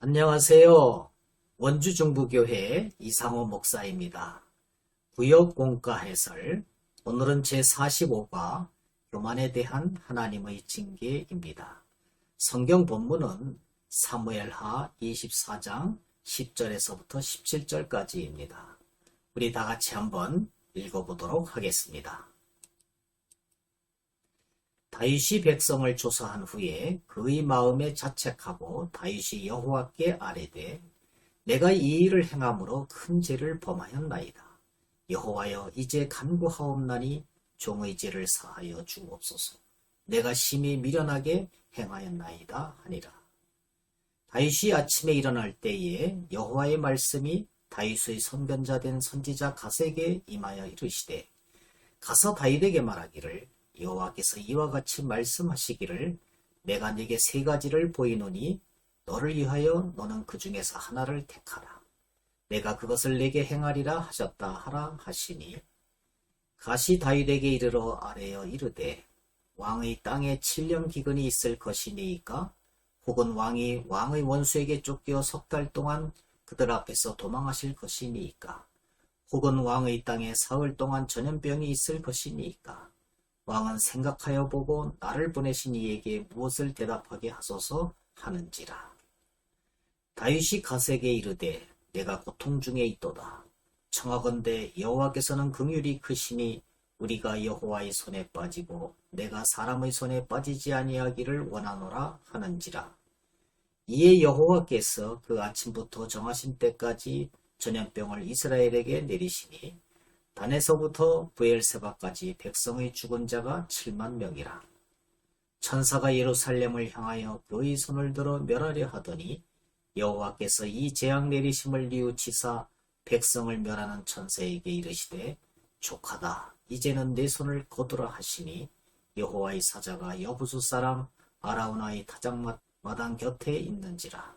안녕하세요. 원주중부교회 이상호 목사입니다. 구역공과 해설, 오늘은 제45과 교만에 대한 하나님의 징계입니다. 성경 본문은 사무엘하 24장 10절에서부터 17절까지입니다. 우리 다 같이 한번 읽어보도록 하겠습니다. 다윗이 백성을 조사한 후에 그의 마음에 자책하고 다윗이 여호와께 아뢰되 내가 이 일을 행함으로 큰 죄를 범하였나이다. 여호와여 이제 간구하옵나니 종의 죄를 사하여 주옵소서. 내가 심히 미련하게 행하였나이다 하니라. 다윗이 아침에 일어날 때에 여호와의 말씀이 다윗의 선견자 된 선지자 갓에게 임하여 이르시되 가서 다윗에게 말하기를 여호와께서 이와 같이 말씀하시기를 내가 네게 세 가지를 보이노니 너를 위하여 너는 그 중에서 하나를 택하라. 내가 그것을 네게 행하리라 하셨다 하라 하시니 갓이 다윗에게 이르러 아뢰어 이르되 왕의 땅에 7년 기근이 있을 것이니이까 혹은 왕이 왕의 원수에게 쫓겨 석 달 동안 그들 앞에서 도망하실 것이니이까 혹은 왕의 땅에 사흘 동안 전염병이 있을 것이니이까 왕은 생각하여 보고 나를 보내신 이에게 무엇을 대답하게 하소서 하는지라. 다윗이 갓에게 이르되 내가 고통 중에 있도다. 청하건대 여호와께서는 긍휼이 크시니 우리가 여호와의 손에 빠지고 내가 사람의 손에 빠지지 아니하기를 원하노라 하는지라. 이에 여호와께서 그 아침부터 정하신 때까지 전염병을 이스라엘에게 내리시니 단에서부터 브엘세바까지 백성의 죽은 자가 7만 명이라. 천사가 예루살렘을 향하여 그의 손을 들어 멸하려 하더니 여호와께서 이 재앙 내리심을 뉘우치사 백성을 멸하는 천사에게 이르시되 족하다 이제는 내 손을 거두라 하시니 여호와의 사자가 여부수 사람 아라우나의 타작마당 곁에 있는지라.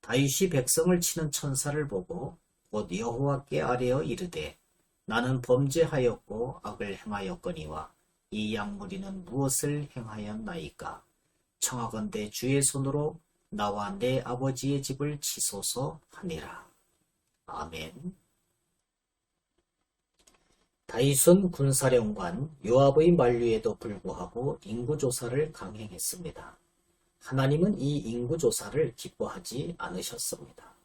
다윗이 백성을 치는 천사를 보고 곧 여호와께 아뢰어 이르되 나는 범죄하였고 악을 행하였거니와 이 양무리는 무엇을 행하였나이까? 청하건대 주의 손으로 나와 내 아버지의 집을 치소서 하니라. 아멘. 다윗은 군사령관 요압의 만류에도 불구하고 인구조사를 강행했습니다. 하나님은 이 인구조사를 기뻐하지 않으셨습니다.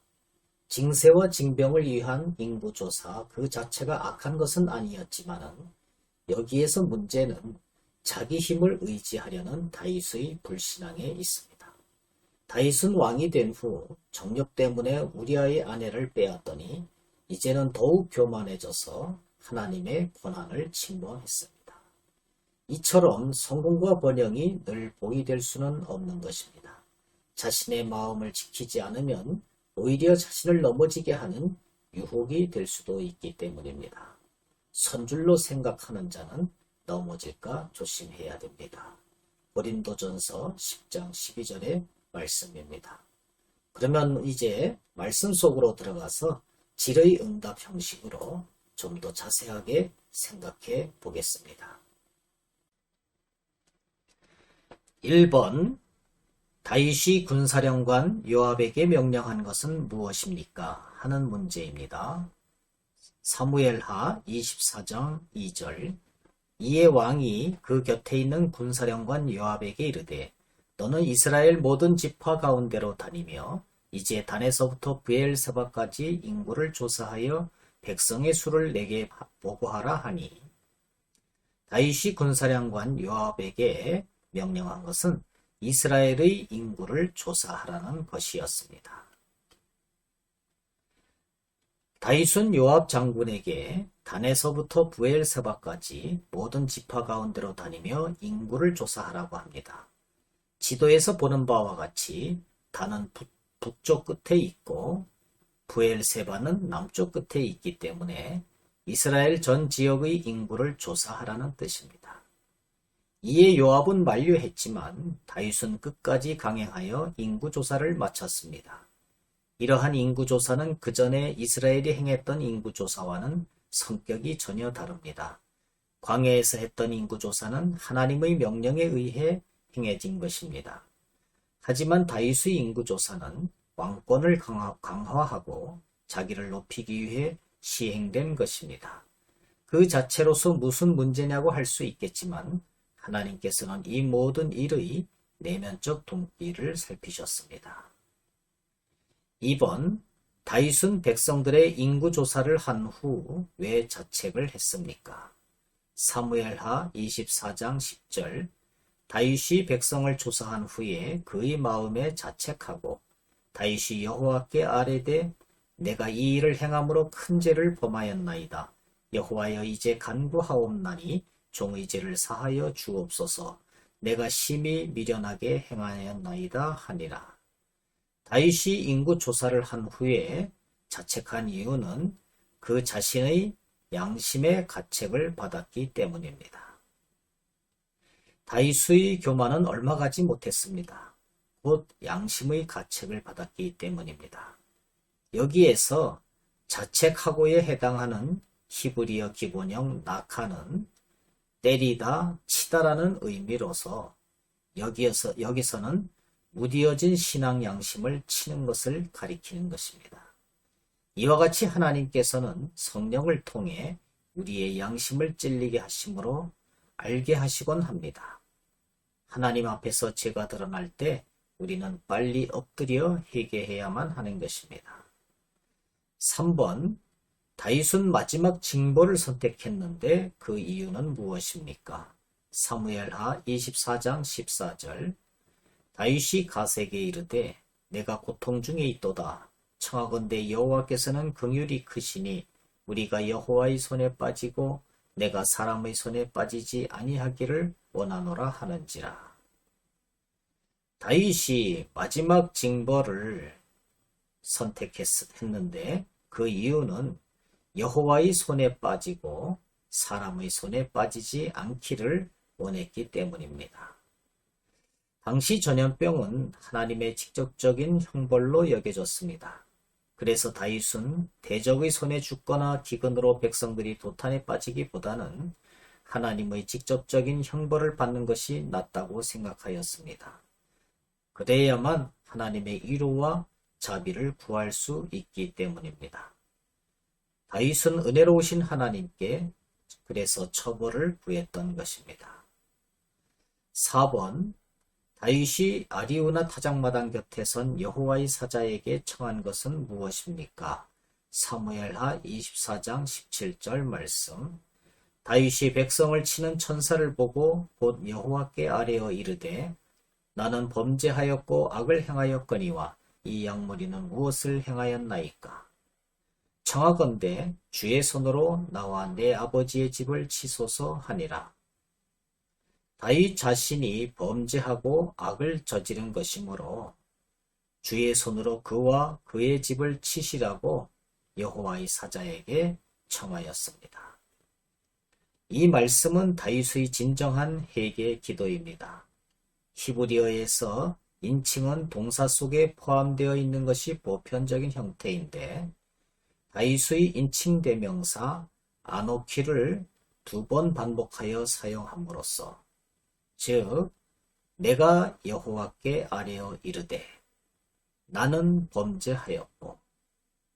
징세와 징병을 위한 인구조사 그 자체가 악한 것은 아니었지만 여기에서 문제는 자기 힘을 의지하려는 다윗의 불신앙에 있습니다. 다윗은 왕이 된 후 정력 때문에 우리아의 아내를 빼앗더니 이제는 더욱 교만해져서 하나님의 권한을 침범했습니다. 이처럼 성공과 번영이 늘 복이 될 수는 없는 것입니다. 자신의 마음을 지키지 않으면 오히려 자신을 넘어지게 하는 유혹이 될 수도 있기 때문입니다. 선줄로 생각하는 자는 넘어질까 조심해야 됩니다. 고린도전서 10장 12절의 말씀입니다. 그러면 이제 말씀 속으로 들어가서 질의 응답 형식으로 좀 더 자세하게 생각해 보겠습니다. 1번 다윗이 군사령관 요압에게 명령한 것은 무엇입니까? 하는 문제입니다. 사무엘하 24장 2절 이에 왕이 그 곁에 있는 군사령관 요압에게 이르되 너는 이스라엘 모든 지파 가운데로 다니며 이제 단에서부터 브엘세바까지 인구를 조사하여 백성의 수를 내게 보고하라 하니 다윗이 군사령관 요압에게 명령한 것은 이스라엘의 인구를 조사하라는 것이었습니다. 다윗은 요압 장군에게 단에서부터 브엘세바까지 모든 지파 가운데로 다니며 인구를 조사하라고 합니다. 지도에서 보는 바와 같이 단은 북쪽 끝에 있고 브엘세바는 남쪽 끝에 있기 때문에 이스라엘 전 지역의 인구를 조사하라는 뜻입니다. 이에 요압은 만류했지만 다윗은 끝까지 강행하여 인구조사를 마쳤습니다. 이러한 인구조사는 그 전에 이스라엘이 행했던 인구조사와는 성격이 전혀 다릅니다. 광야에서 했던 인구조사는 하나님의 명령에 의해 행해진 것입니다. 하지만 다윗의 인구조사는 왕권을 강화하고 자기를 높이기 위해 시행된 것입니다. 그 자체로서 무슨 문제냐고 할 수 있겠지만 하나님께서는 이 모든 일의 내면적 동기를 살피셨습니다. 2번, 다윗은 백성들의 인구조사를 한 후 왜 자책을 했습니까? 사무엘하 24장 10절, 다윗이 백성을 조사한 후에 그의 마음에 자책하고 다윗이 여호와께 아뢰되 내가 이 일을 행함으로 큰 죄를 범하였나이다. 여호와여 이제 간구하옵나니 종의 죄를 사하여 주옵소서. 내가 심히 미련하게 행하였나이다 하니라. 다윗이 인구 조사를 한 후에 자책한 이유는 그 자신의 양심의 가책을 받았기 때문입니다. 다윗의 교만은 얼마 가지 못했습니다. 곧 양심의 가책을 받았기 때문입니다. 여기에서 자책하고에 해당하는 히브리어 기본형 낙하는 때리다, 치다라는 의미로서 여기서는 무디어진 신앙 양심을 치는 것을 가리키는 것입니다. 이와 같이 하나님께서는 성령을 통해 우리의 양심을 찔리게 하심으로 알게 하시곤 합니다. 하나님 앞에서 죄가 드러날 때 우리는 빨리 엎드려 회개해야만 하는 것입니다. 3번, 다윗은 마지막 징벌을 선택했는데 그 이유는 무엇입니까? 사무엘하 24장 14절, 다윗이 갓에게 이르되 내가 고통 중에 있도다. 청하건대 여호와께서는 긍휼이 크시니 우리가 여호와의 손에 빠지고 내가 사람의 손에 빠지지 아니하기를 원하노라 하는지라. 다윗이 마지막 징벌을 선택했는데 그 이유는 여호와의 손에 빠지고 사람의 손에 빠지지 않기를 원했기 때문입니다. 당시 전염병은 하나님의 직접적인 형벌로 여겨졌습니다. 그래서 다윗은 대적의 손에 죽거나 기근으로 백성들이 도탄에 빠지기보다는 하나님의 직접적인 형벌을 받는 것이 낫다고 생각하였습니다. 그래야만 하나님의 위로와 자비를 구할 수 있기 때문입니다. 다윗은 은혜로우신 하나님께 그래서 처벌을 구했던 것입니다. 4번, 다윗이 아리우나 타작마당 곁에 선 여호와의 사자에게 청한 것은 무엇입니까? 사무엘하 24장 17절 말씀. 다윗이 백성을 치는 천사를 보고 곧 여호와께 아뢰어 이르되 나는 범죄하였고 악을 행하였거니와 이 양무리는 무엇을 행하였나이까? 청하건대 주의 손으로 나와 내 아버지의 집을 치소서 하니라. 다윗 자신이 범죄하고 악을 저지른 것이므로 주의 손으로 그와 그의 집을 치시라고 여호와의 사자에게 청하였습니다. 이 말씀은 다윗의 진정한 회개 기도입니다. 히브리어에서 인칭은 동사 속에 포함되어 있는 것이 보편적인 형태인데 다윗의 인칭 대명사 아노키를 2번 반복하여 사용함으로써 즉 내가 여호와께 아뢰어 이르되 나는 범죄하였고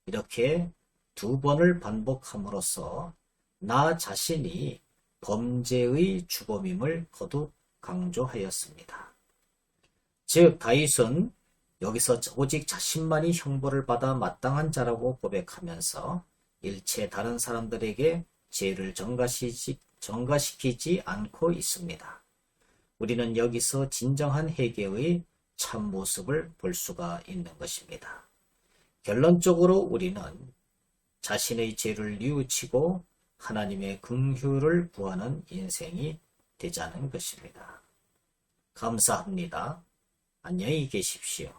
이렇게 2번을 반복함으로써 나 자신이 범죄의 주범임을 거듭 강조하였습니다. 즉 다윗은 여기서 오직 자신만이 형벌을 받아 마땅한 자라고 고백하면서 일체 다른 사람들에게 죄를 전가시키지 않고 있습니다. 우리는 여기서 진정한 회개의 참모습을 볼 수가 있는 것입니다. 결론적으로 우리는 자신의 죄를 뉘우치고 하나님의 긍휼을 구하는 인생이 되자는 것입니다. 감사합니다. 안녕히 계십시오.